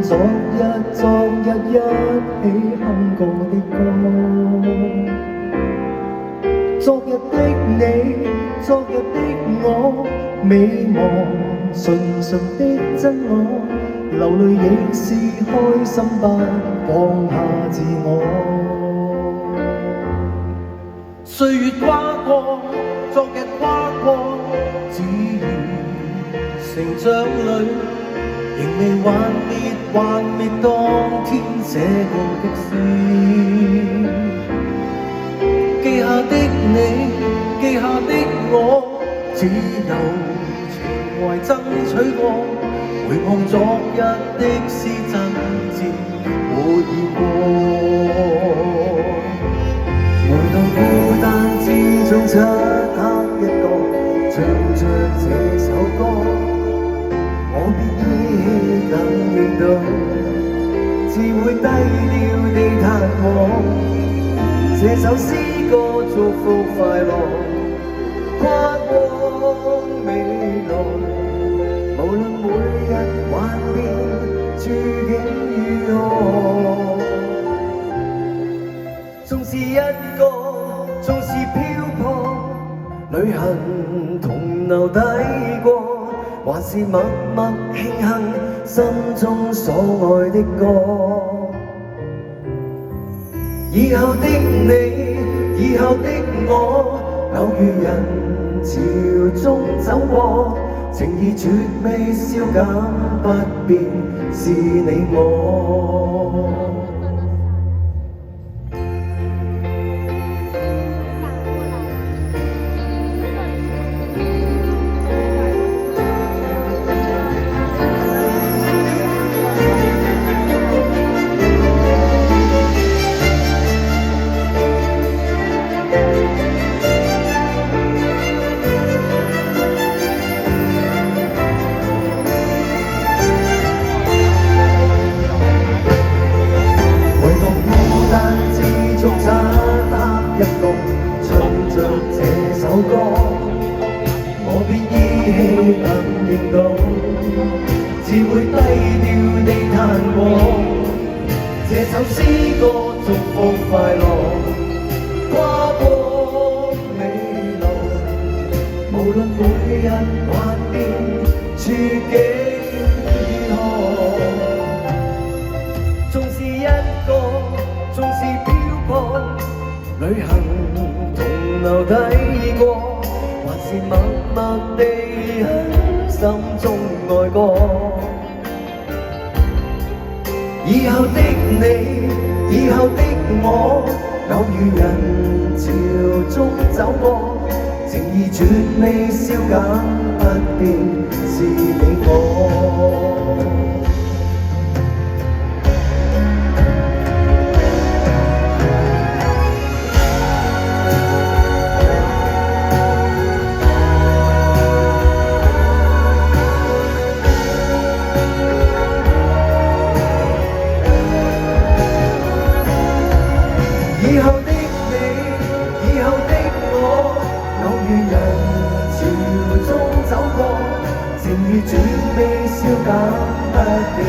昨日一起哼過的歌。昨日的你，昨日的我，美夢純純的真我，流淚亦是開心吧，放下自我。歲月跨過，昨日跨過，只願成長裏，仍未幻滅當天寫過的詩。記下的你，記下的我，只有情懷爭取過。回望昨日的詩，真摯沒意過。每當孤單之中漆黑一個，唱着這首歌，我別依稀感應到，只會低調地彈和。這首詩歌祝福快樂，跨過未來，無論每日幻變，處境如何，縱是一個，縱是漂泊，旅行同留抵過，還是默默慶幸心中所愛的歌。以後的你，以後的我，偶遇人潮中走過，情意絕未消減，不變是你我。一個唱着這首歌，我便依稀感應到，只會低調地彈過。這首詩歌祝福快樂，跨過未來，無論每日幻變，處境如何，縱是一個，縱是漂泊。旅行同留抵過，還是默默地喺心中愛過。以後的你，以後的我，偶遇人潮中走過，情意絕未消減，不變是你我。以後的你，以後的我，偶遇人潮中走過，情意絕未消減，不變。